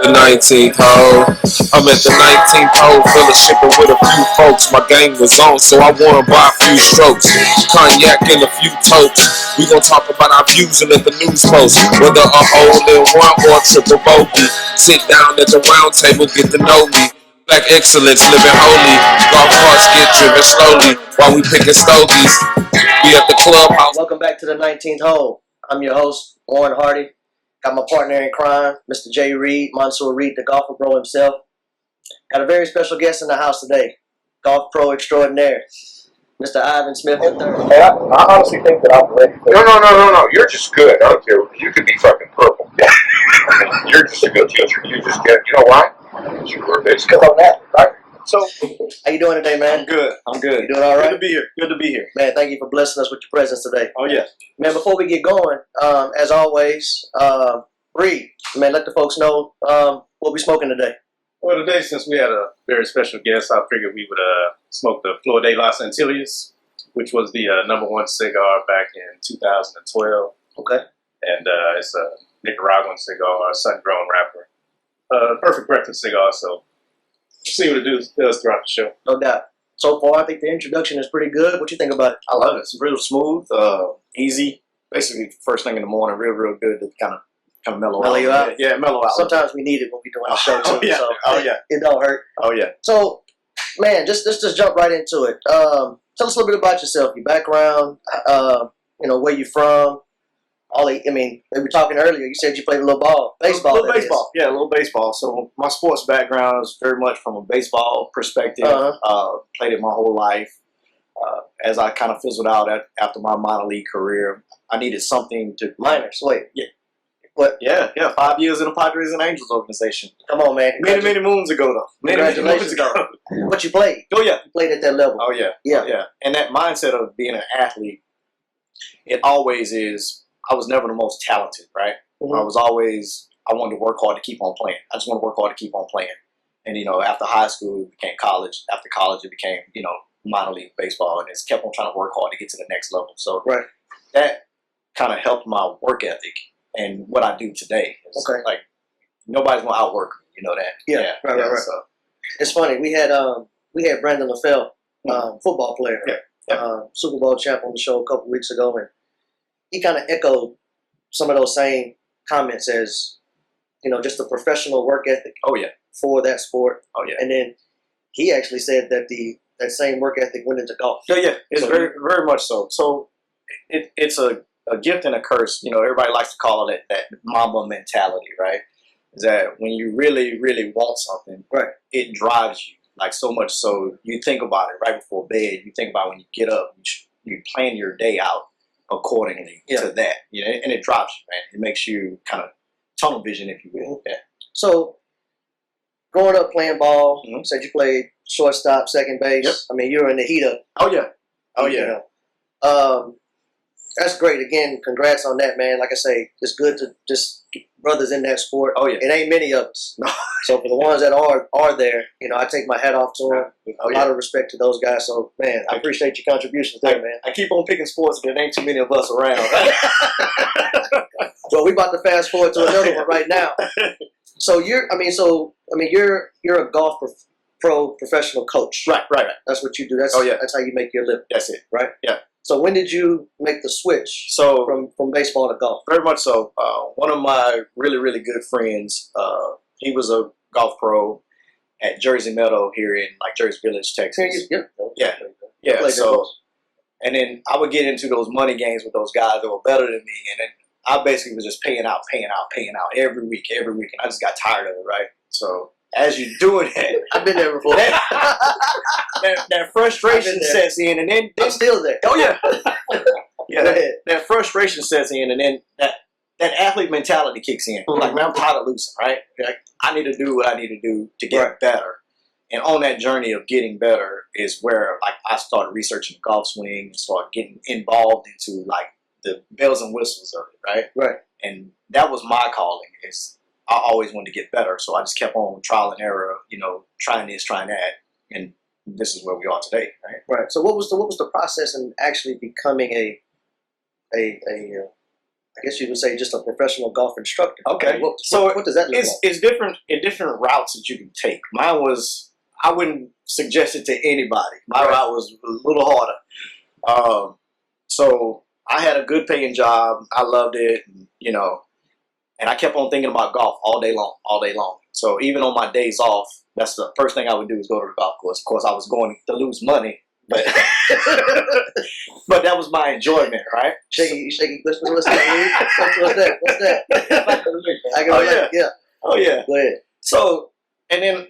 The 19th hole. I'm at the 19th hole, fellowshipping with a few folks. My game was on, so I wanna buy a few strokes. Cognac and a few tokes. We gon' talk about our views and let the news post. Whether a hole in one or a triple bogey. Sit down at the round table, get to know me. Black excellence, living holy. Golf carts get driven slowly while we picking stogies. We at the clubhouse. Welcome back to the 19th hole. I'm your host, Warren Hardy. Got my partner in crime, Mr. J. Reed, Mansour Reed, the golfer pro himself. Got a very special guest in the house today, golf pro extraordinaire, Mr. Ivan Smith III. Hey, I honestly think that I'm ready. No. You're just good. I don't care. You could be fucking purple. You're just a good teacher. You just get. You know why? You were basically. Because I'm that, right? So, how you doing today, man? I'm good. You doing all right? Good to be here. Good to be here. Man, thank you for blessing us with your presence today. Oh, yeah. Man, before we get going, as always, Reed, man, let the folks know what we smoking today. Well, today, since we had a very special guest, I figured we would smoke the Flor de las Antillas, which was the #1 cigar back in 2012. Okay. And it's a Nicaraguan cigar, a sun-grown wrapper. Perfect breakfast cigar, so see what it does throughout the show. No doubt. So far, I think the introduction is pretty good. What you think about it? I love it. It's real smooth, easy. Basically, first thing in the morning, real good to kind of mellow you out? Yeah, mellow out. Sometimes we need it when we're doing the show, too. Oh, yeah. So Oh, yeah. It don't hurt. Oh, yeah. So, man, let's just jump right into it. Tell us a little bit about yourself, your background, where you're from. We were talking earlier. You said you played a little baseball. A little baseball. Yeah, a little baseball. So my sports background is very much from a baseball perspective. Played it my whole life. As I kind of fizzled out after my minor league career, I needed something to... Minors, wait. Yeah. What? Yeah. 5 years in the Padres and Angels organization. Come on, man. Many moons ago, though. Many moons ago. What you played? Oh, yeah. You played at that level. Oh, yeah. Yeah. And that mindset of being an athlete, it always is... I was never the most talented, right? Mm-hmm. I wanted to work hard to keep on playing. I just want to work hard to keep on playing. And, after high school, it became college. After college, it became, minor league baseball. And it's kept on trying to work hard to get to the next level. So that kind of helped my work ethic and what I do today. It's like, nobody's going to outwork me. You know that? Yeah. Right. So. It's funny. We had Brandon LaFell, football player, Super Bowl champ on the show a couple weeks ago. And he kind of echoed some of those same comments as, just a professional work ethic. Oh, yeah. For that sport. Oh, yeah. And then he actually said that that same work ethic went into golf. Yeah. It's very, very much so. So it's a gift and a curse. Everybody likes to call it that Mamba mentality, right? Is that when you really, really want something, it drives you. Like so much so you think about it right before bed. You think about when you get up, you plan your day out accordingly to that, and it drops you, man. It makes you kind of tunnel vision, if you will. Yeah. So, growing up playing ball, you said you played shortstop, second base. Yep. I mean, you were in the heat up. Oh yeah. That's great. Again, congrats on that, man. Like I say, it's good to just get brothers in that sport. Oh yeah. It ain't many of us. So for the ones that are there, I take my hat off to them. A lot of respect to those guys. So, man, I appreciate your contributions there, man. I keep on picking sports, but there ain't too many of us around. Well, we about to fast forward to another one right now. So you're a golf pro professional coach. Right. That's what you do. That's how you make your living. That's it. Right? Yeah. So when did you make the switch from baseball to golf? Very much so. One of my really, really good friends, he was a golf pro at Jersey Meadow here in Jersey Village, Texas. Yeah. So, and then I would get into those money games with those guys that were better than me, and then I basically was just paying out every week, and I just got tired of it, right? So as you're doing that, I've been there before. that frustration sets in, and then I'm still there. Oh yeah, that frustration sets in, and then that athlete mentality kicks in. Like, man, I'm tired of losing, right? Like, I need to do what I need to do to get better. And on that journey of getting better is where I started researching the golf swing and started getting involved into the bells and whistles of it, Right. And that was my calling. Is I always wanted to get better, so I just kept on trial and error, trying this, trying that, and this is where we are today, right? Right. So what was the process in actually becoming a I guess you would say just a professional golf instructor. Okay. What does that look like? It's different in different routes that you can take. Mine was, I wouldn't suggest it to anybody. My route was a little harder. So I had a good paying job. I loved it, you know, and I kept on thinking about golf all day long. So even on my days off, that's the first thing I would do is go to the golf course. Of course, I was going to lose money, but but that was my enjoyment, right? Shaky what's that? What's that? I can relate. Yeah. Oh yeah. Go ahead. So, and then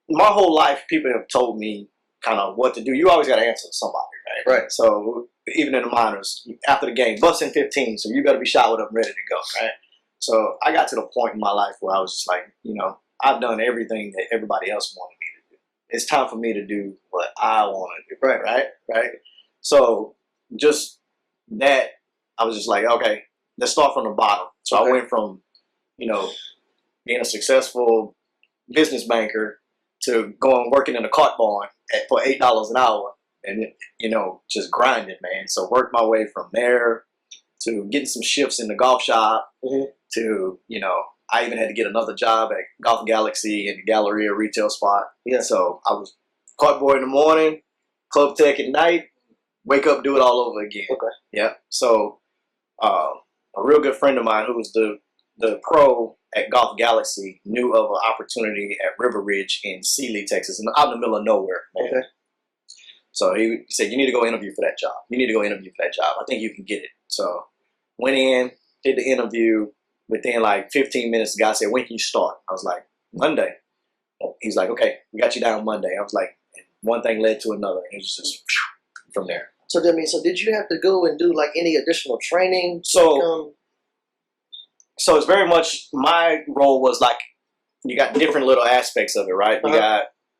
my whole life, people have told me kind of what to do. You always got to answer to somebody, right? Right. So even in the minors, after the game, busting 15, so you got to be showered up and ready to go, right? So I got to the point in my life where I was just like, you know, I've done everything that everybody else wanted me to do. It's time for me to do what I want to do, right? So just that, I was just like, okay, let's start from the bottom. So I went from, you know, being a successful business banker to going working in a cart barn for $8 an hour, and you know, just grinding, man. So worked my way from there to getting some shifts in the golf shop to, you know, I even had to get another job at Golf Galaxy in the Galleria retail spot. Yeah. So I was cart boy in the morning, club tech at night, wake up, do it all over again. Okay. Yeah. So a real good friend of mine who was the pro at Golf Galaxy knew of an opportunity at River Ridge in Sealy, Texas, out in the middle of nowhere. Man. Okay. So he said, you need to go interview for that job. You need to go interview for that job. I think you can get it. So went in, did the interview. Within like 15 minutes, the guy said, when can you start? I was like, Monday. He's like, okay, we got you down Monday. I was like, one thing led to another. It was just from there. So did you have to go and do like any additional training? So it's very much, my role was like, you got different little aspects of it, right?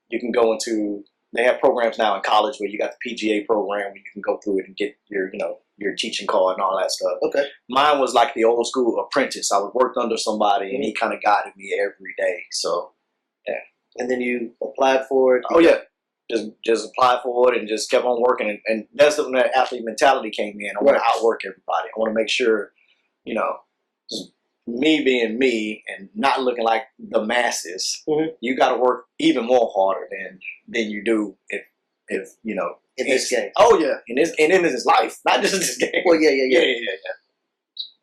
You can go into, they have programs now in college where you got the PGA program where you can go through it and get your, you know, your teaching card and all that stuff. Okay. Mine was like the old school apprentice. I worked under somebody and he kind of guided me every day. So, yeah. And then you applied for it? Oh, yeah. Just applied for it and just kept on working. And that's when that athlete mentality came in. I want to outwork everybody. I want to make sure, you know, me being me and not looking like the masses, you got to work even more harder than you do if you know, in this game. Oh yeah, in this life, not just in this game. Well, yeah.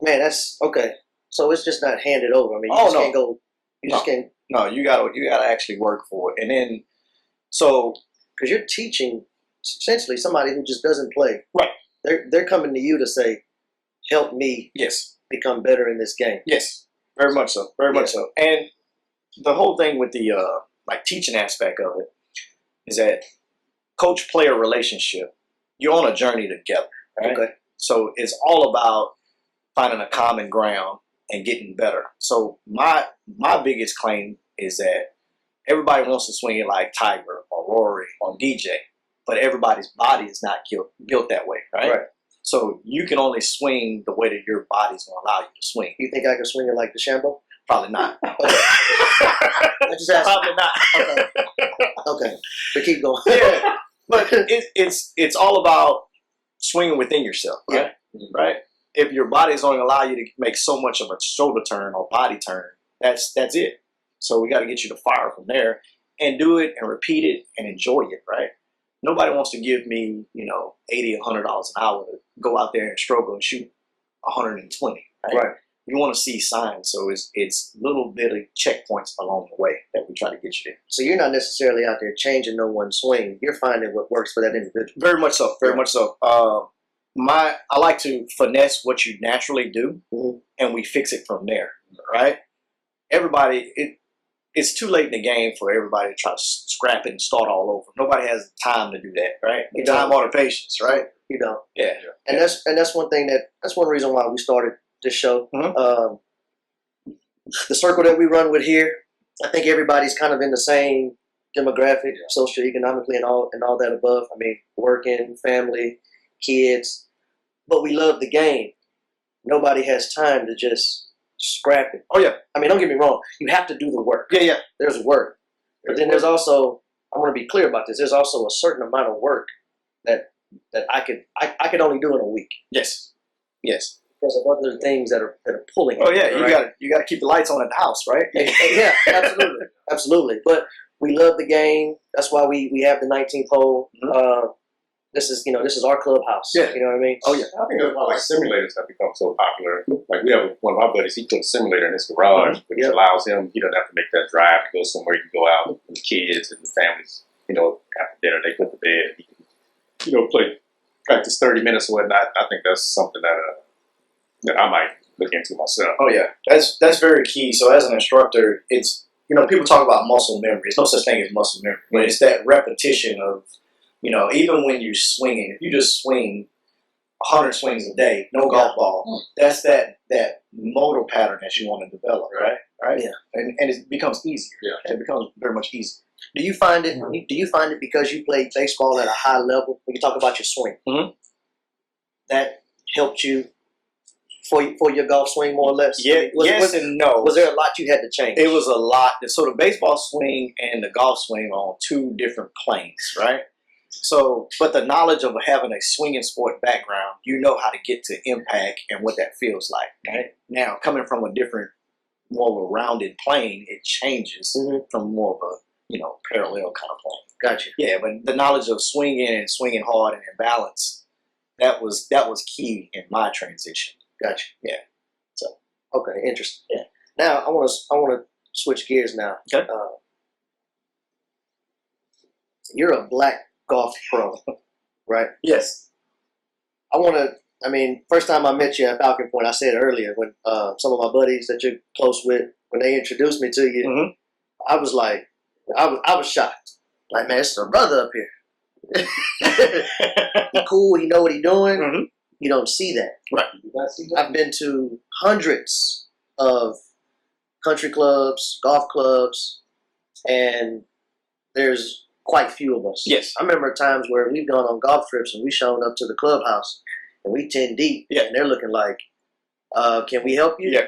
Man, that's okay. So it's just not handed over. I mean, can't go. You just can't. No, you gotta actually work for it, and then so because you're teaching essentially somebody who just doesn't play. Right. They're coming to you to say, help me. Yes. Become better in this game. Yes, very much so. Very much so. And the whole thing with the like teaching aspect of it is that coach-player relationship, you're on a journey together, right? Okay. So it's all about finding a common ground and getting better. So my biggest claim is that everybody wants to swing it like Tiger or Rory or DJ, but everybody's body is not built that way, right? So you can only swing the way that your body's going to allow you to swing. You think I can swing it like DeChambeau? Probably not. I just asked. Probably not. Okay. But keep going. Yeah. But it's all about swinging within yourself, right? Yeah. Right? If your body's only allow you to make so much of a shoulder turn or body turn, that's it. So we got to get you to fire from there and do it and repeat it and enjoy it, right? Nobody wants to give me, you know, $80, $100 an hour to go out there and struggle and shoot 120, right? You want to see signs, so it's little bit of checkpoints along the way that we try to get you there. So you're not necessarily out there changing no one swing. You're finding what works for that individual. Very much so. Very much so. I like to finesse what you naturally do, and we fix it from there, right? Everybody, it's too late in the game for everybody to try to scrap it and start all over. Nobody has time to do that, right? The time or the patience, right? You don't. Yeah. And that's one thing that's one reason why we started this show. The circle that we run with here, I think everybody's kind of in the same demographic, socioeconomically and all that above. I mean, working, family, kids, but we love the game. Nobody has time to just scrap it. Oh yeah. I mean, don't get me wrong. You have to do the work. Yeah. There's work. But then there's also, I want to be clear about this, there's also a certain amount of work that I could only do in a week. Yes. because of other things that are pulling. Oh yeah, right? you got to keep the lights on at the house, right? Yeah, absolutely, absolutely. But we love the game. That's why we have the 19th hole. This is our clubhouse. Yeah. You know what I mean? Oh yeah. I think that's why like simulators have become so popular. Like we have one of our buddies, he put a simulator in his garage, which allows him, he doesn't have to make that drive to go somewhere. He can go out with the kids and the families, after dinner they put to bed. He can, practice 30 minutes or whatnot. I think that's something that I might look into myself. Oh yeah, that's very key. So as an instructor, it's people talk about muscle memory. There's no such thing as muscle memory, but it's that repetition of even when you're swinging, if you just swing 100 swings a day, no golf ball, that's that motor pattern that you want to develop, right? Yeah, and it becomes easier. Yeah, it becomes very much easier. Do you find it? Do you find it because you played baseball at a high level? When you talk about your swing, that helped you for your golf swing more or less. Yeah, yes and no. Was there a lot you had to change? It was a lot. So the baseball swing and the golf swing are on two different planes, right? So, but the knowledge of having a swinging sport background, you know how to get to impact and what that feels like. Right? Now, coming from a different, more of a rounded plane, it changes from more of a parallel kind of plane. Gotcha. Yeah, but the knowledge of swinging and swinging hard and in balance, that was key in my transition. Gotcha. Yeah. So okay, interesting. Yeah. Now I want to switch gears now. Okay. You're a black golf pro, right? Yes. First time I met you at Falcon Point, I said earlier when some of my buddies that you're close with, when they introduced me to you, I was like, I was shocked. Like, man, it's a brother up here. He cool. He know what he doing. You don't see that. Right. I've been to hundreds of country clubs, golf clubs, and there's quite few of us. Yes. I remember times where we've gone on golf trips and we shown up to the clubhouse and we 10 deep, and they're looking like, can we help you? Yeah.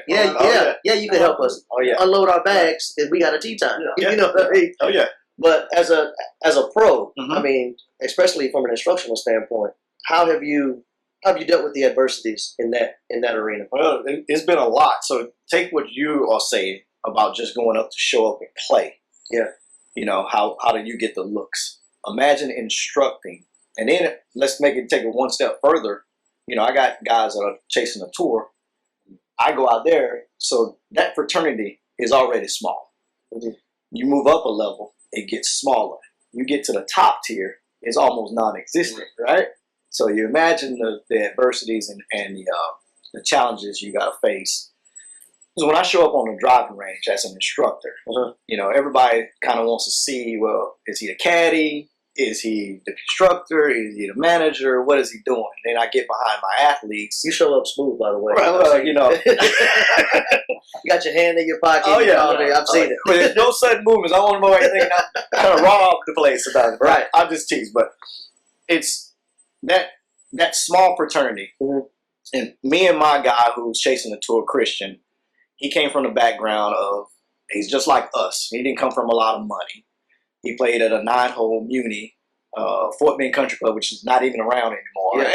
You can help us. Oh yeah. Unload our bags if we got a tea time. Yeah. You know what I mean? Oh yeah. But as a pro, especially from an instructional standpoint, how have you dealt with the adversities in that arena? Well, it's been a lot. So take what you are saying about just going up to show up and play. Yeah. How do you get the looks? Imagine instructing, and then let's take it one step further. I got guys that are chasing a tour. I go out there, so that fraternity is already small. You move up a level, it gets smaller. You get to the top tier, it's almost non-existent, right? So you imagine the adversities and the challenges you got to face. So when I show up on the driving range as an instructor, everybody kind of wants to see, well, is he the caddy? Is he the instructor? Is he the manager? What is he doing? Then I get behind my athletes. You show up smooth, by the way. Well, you got your hand in your pocket. Oh yeah, I've seen it. But there's no sudden movements. I want to know anything. I'm kind of rob the place about it. Right. I'm just teasing, but it's that small fraternity. And me and my guy who's chasing the tour, Christian, he came from the background of, he's just like us. He didn't come from a lot of money. He played at a 9-hole Muni, Fort Bend Country Club, which is not even around anymore.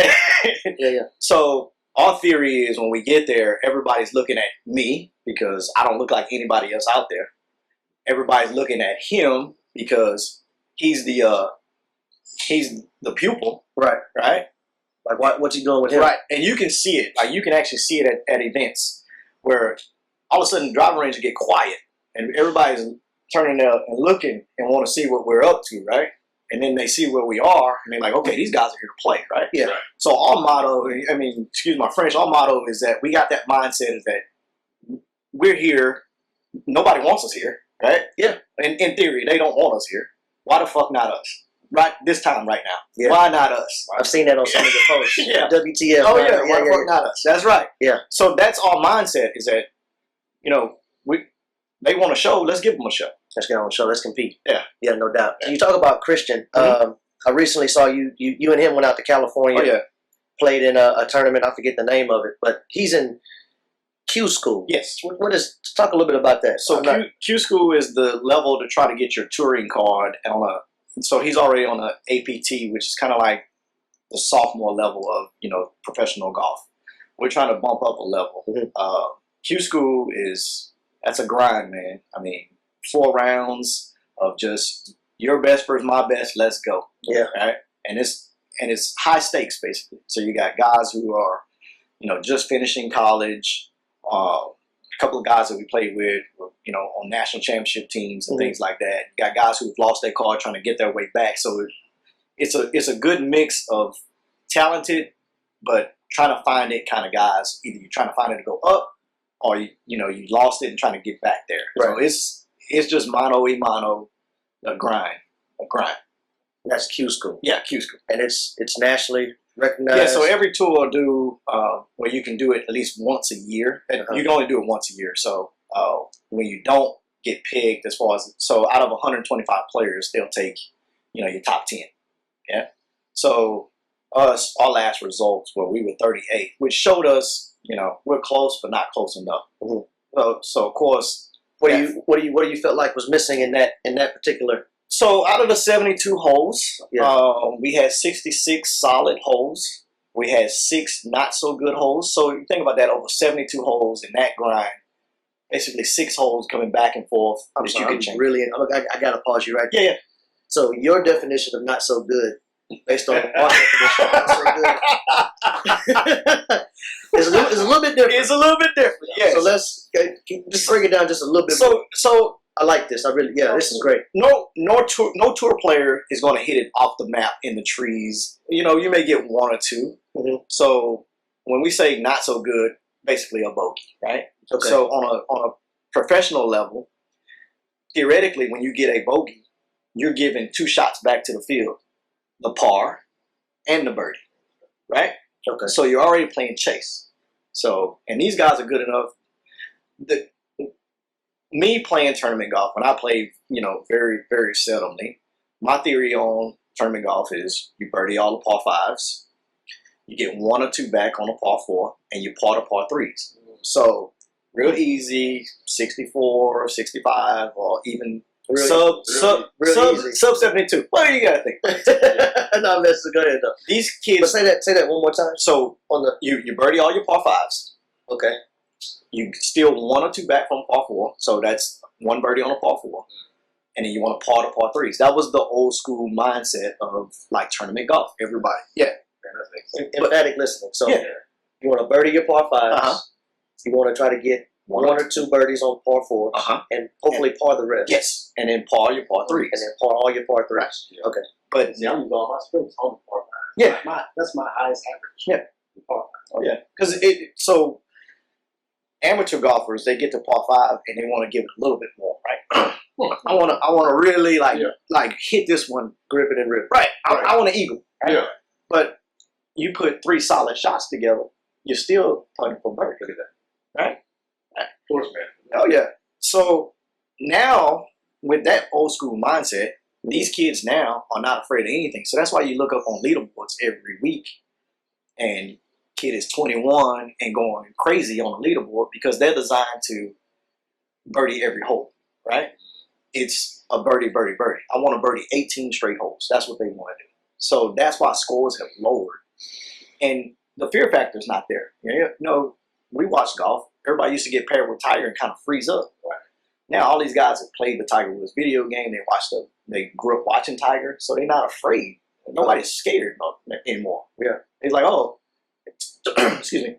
Yeah. So our theory is when we get there, everybody's looking at me because I don't look like anybody else out there. Everybody's looking at him because he's the pupil. Right. Like what's he doing with him? Right. And you can see it. Like you can actually see it at events where all of a sudden the driving range will get quiet and everybody's turning out and looking and want to see what we're up to, right? And then they see where we are and they're like, okay, these guys are here to play, right? Yeah. So our motto, excuse my French, our motto is that we got that mindset is that we're here, nobody wants us here, right? Yeah. In theory, they don't want us here. Why the fuck not us? Right this time right now. Yeah. Why not us? I've seen that on some of your posts. Yeah. WTF. Oh yeah, why the fuck not us? That's right. Yeah. So that's our mindset is that, they want a show, let's give them a show. Let's get on the show. Let's compete. Yeah. Yeah, no doubt. So you talk about Christian. I recently saw you and him went out to California. Oh yeah. Played in a tournament. I forget the name of it, but he's in Q school. Yes. What is? Talk a little bit about that. So Q school is the level to try to get your touring card so he's already on a APT, which is kind of like the sophomore level of, professional golf. we're trying to bump up a level. Q school that's a grind, man. I mean, 4 rounds of just your best versus my best. Let's go. Yeah. Right. And it's high stakes basically. So you got guys who are, just finishing college. A couple of guys that we played with, on national championship teams and things like that. You got guys who've lost their card trying to get their way back. So it's a good mix of talented, but trying to find it kind of guys. Either you're trying to find it to go up, or you lost it and trying to get back there. Right. So it's just mano a mano, a grind. That's Q school. Yeah, Q school, and it's nationally recognized. Yeah, so every tour will do where you can do it at least once a year. And you can only do it once a year. So when you don't get picked, out of 125 players, they'll take your top 10. Yeah. So our last results were we were 38, which showed us we're close but not close enough. So of course, what do you felt like was missing in that particular? So out of the 72 holes, we had 66 solid holes. We had 6 not so good holes. So you think about that, over 72 holes in that grind, basically 6 holes coming back and forth. I gotta pause you right there. Yeah. So your definition of not so good, based on our definition of not so good, is a little bit different. It's a little bit different. Yeah. So let's just break it down just a little bit. So I like this. This is great. No tour player is going to hit it off the map in the trees. You may get 1 or 2. So when we say not so good, basically a bogey, right? Okay. So on a professional level, theoretically, when you get a bogey, you're giving 2 shots back to the field, the par and the birdie, right? Okay. So you're already playing chase. So, and these guys are good enough. Me playing tournament golf, when I play, very, very seldomly, my theory on tournament golf is you birdie all the par 5s, you get 1 or 2 back on a par 4, and you par the par 3s. So real easy, 64, 65, or even sub 72. Well, you gotta think. No, let's go ahead though. These kids. But say that one more time. So you birdie all your par 5s. Okay. You steal 1 or 2 back from par 4, so that's 1 birdie on a par 4, and then you want to par the par 3s. That was the old school mindset of like tournament golf. Everybody, emphatic listening. So you want to birdie your par 5s. You want to try to get 1 or 2 birdies on par 4s, and hopefully par the rest. Yes, and then par your par 3s, and then par all your par 3s. Yeah. Okay, but now you go on my strengths on the par 5. Yeah, that's my highest average. Yeah, oh yeah, because so. Amateur golfers, they get to par 5 and they want to give it a little bit more, right? I want to really like hit this one, grip it and rip. Right. I want to eagle. Right? Yeah. But you put 3 solid shots together, you're still putting for birdie. Look at that. Right? Of course, man. Oh yeah. So now with that old school mindset, these kids now are not afraid of anything. So that's why you look up on leaderboards every week, and kid is 21 and going crazy on the leaderboard because they're designed to birdie every hole, right? It's a birdie, birdie, birdie. I want to birdie 18 straight holes. That's what they want to do. So that's why scores have lowered. And the fear factor is not there. We watch golf. Everybody used to get paired with Tiger and kind of freeze up. Right? Now all these guys have played the Tiger Woods video game. They grew up watching Tiger, so they're not afraid. Nobody's scared anymore. Yeah. It's like, excuse me.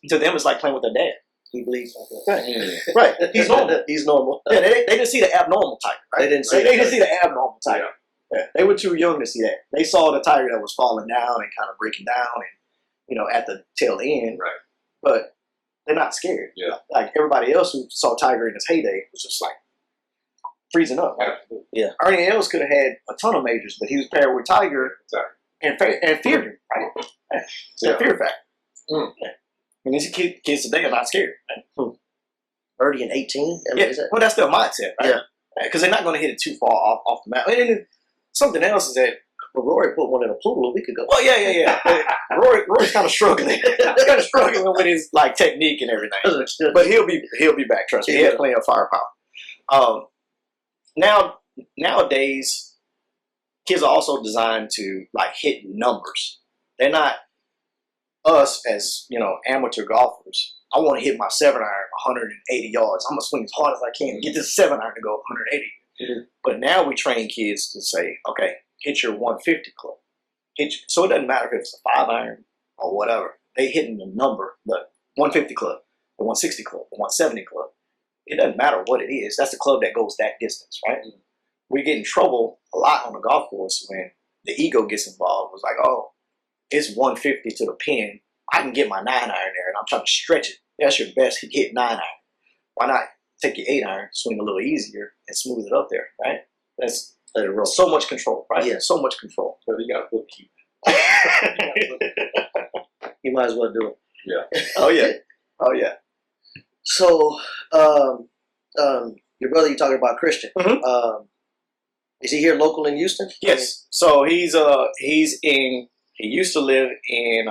To them, it's like playing with their dad. He believes like that. Right. He's normal. He's normal. Yeah, they didn't see the abnormal Tiger. Right? They didn't see the abnormal Tiger. Yeah. They were too young to see that. They saw the Tiger that was falling down and kind of breaking down and, at the tail end. Right. But they're not scared. Yeah. Like everybody else who saw Tiger in his heyday was just like freezing up. Right? Yeah. Ernie Els could have had a ton of majors, but he was paired with Tiger and feared him. Right? It's that fear factor. Mm. Yeah. And these kids today are not scared. Right? Birdie in 18? Well, that's their mindset, right? Yeah. Because they're not going to hit it too far off the map. And something else is that Rory put one in a pool a week ago. Well, yeah. Rory's kind of struggling. He's kind of struggling with his technique and everything. But he'll be back. Trust me. He has plenty of firepower. Nowadays, kids are also designed to hit numbers. They're not us as, you know, amateur golfers, I want to hit my 7-iron 180 yards. I'm going to swing as hard as I can to get this 7-iron to go 180. Mm-hmm. But now we train kids to say, okay, hit your 150 club. So it doesn't matter if it's a 5-iron or whatever. They hitting the number, the 150 club, the 160 club, the 170 club. It doesn't matter what it is. That's the club that goes that distance, right? Mm-hmm. We get in trouble a lot on the golf course when the ego gets involved. It's like, oh, it's 150 to the pin. I can get my 9-iron there, and I'm trying to stretch it. That's your best hit 9-iron. Why not take your 8-iron, swing a little easier, and smooth it up there, right? That's so much control, right? Yeah, so much control. So you got to bookkeep. You might as well do it. Yeah. Oh yeah. Oh yeah. So, your brother, you talking about Christian? Mm-hmm. Is he here local in Houston? Yes. So he used to live in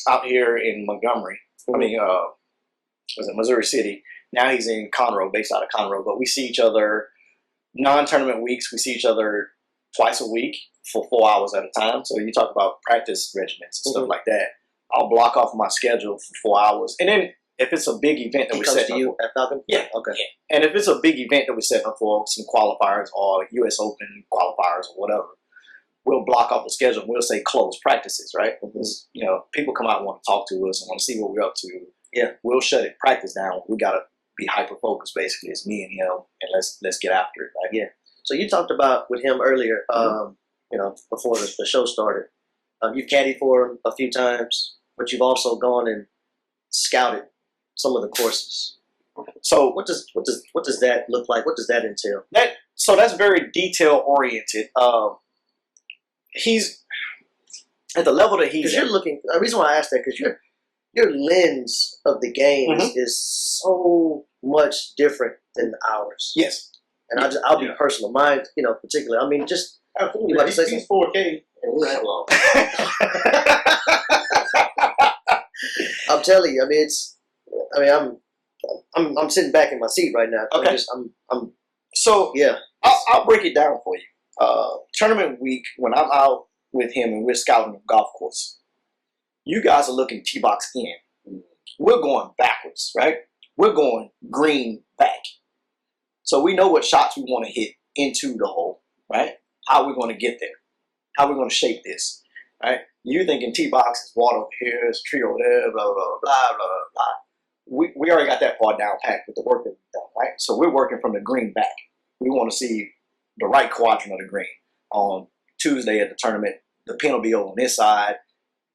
out here in Montgomery. I mean, was it Missouri City? Now he's in Conroe, based out of Conroe. But we see each other non-tournament weeks. We see each other twice a week for 4 hours at a time. So you talk about practice regimens and stuff like that. I'll block off my schedule for 4 hours, and then if it's a big event that we're setting to you at Falcon? Yeah. Okay. Yeah. And if it's a big event that we're setting up for, some qualifiers or U.S. Open qualifiers or whatever, we'll block off the schedule and we'll say close practices, right? Because, you know, people come out and want to talk to us and want to see what we're up to. Yeah. We'll shut it practice down. We got to be hyper-focused, basically. It's me and him, and let's get after it, right? Yeah. So you talked about with him earlier, you know, before the show started. You've caddied for him a few times, but you've also gone and scouted some of the courses. So what does that look like? What does that entail? That's very detail oriented. He's at the level that he's. You're looking. The reason why I asked that because your lens of the game is so much different than ours. Yes, and I'll be personal. Mine, you know, particularly. I mean, just absolutely. You about to say He's 4K and we're long. I'm telling you. I mean, I'm sitting back in my seat right now. Okay. I'll break it down for you. Tournament week, when I'm out with him and we're scouting the golf course, you guys are looking T-box in. We're going backwards, right? We're going green back. So we know what shots we want to hit into the hole, right? How we're going to get there. How we're going to shape this, right? You're thinking T-box is water over here, there's a tree over there, blah, blah, blah, blah, blah, blah. We already got that part down packed with the work that we've done, right? So we're working from the green back. We want to see the right quadrant of the green. On Tuesday at the tournament, the pin will be over on this side,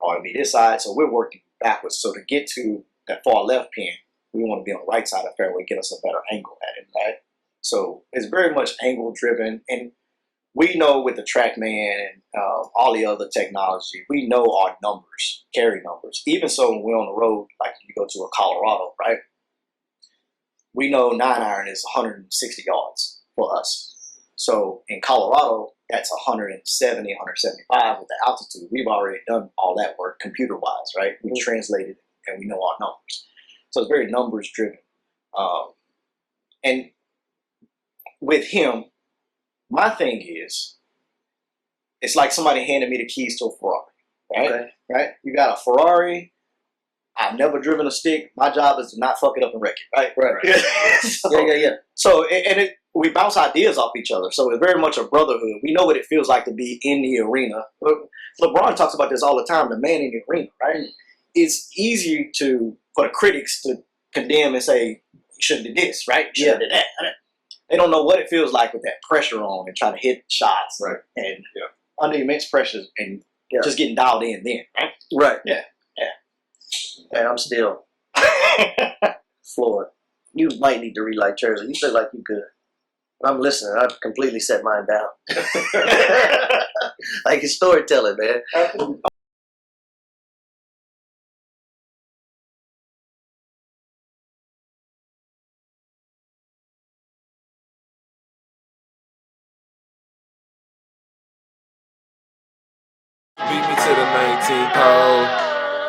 or it'll be this side, so we're working backwards. So to get to that far left pin, we want to be on the right side of the fairway, get us a better angle at it, right? So it's very much angle driven, and we know with the TrackMan and all the other technology, we know our numbers, carry numbers. Even so, when we're on the road, like you go to a Colorado, right? We know 9-iron is 160 yards for us. So in Colorado, that's 170, 175 with the altitude. We've already done all that work computer-wise, right? We translated it and we know our numbers. So it's very numbers-driven. And with him, my thing is, it's like somebody handed me the keys to a Ferrari, right? Okay. Right? You got a Ferrari. I've never driven a stick. My job is to not fuck it up and wreck it, right? Right. So, yeah. So, we bounce ideas off each other. So it's very much a brotherhood. We know what it feels like to be in the arena. LeBron talks about this all the time, the man in the arena, right? It's easy for the critics to condemn and say, you should have did this, right? You should have did that. They don't know what it feels like with that pressure on and trying to hit shots. Right. And under immense pressure and just getting dialed in then, right? Right. Yeah. And I'm still floored. You might need to relight Jersey. You feel like you good. I'm listening. I've completely set mine down. Like it's storytelling, man. Beat me to the 19th hole.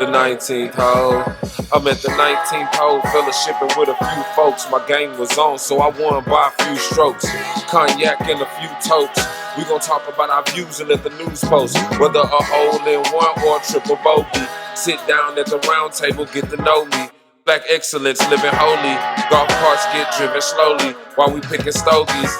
The 19th hole. I'm at the 19th hole, fellowshipping with a few folks. My game was on, so I won by a few strokes. Cognac and a few totes. We gon' talk about our views and let the news post. Whether a hole in one or a triple bogey. Sit down at the round table, get to know me. Black excellence, living holy. Golf carts get driven slowly while we picking stogies.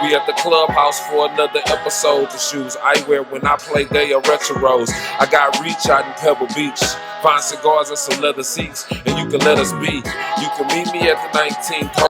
We at the clubhouse for another episode. The shoes I wear when I play, they are retros. I got reach out in Pebble Beach. Fine cigars and some leather seats, and you can let us be. You can meet me at the 19th.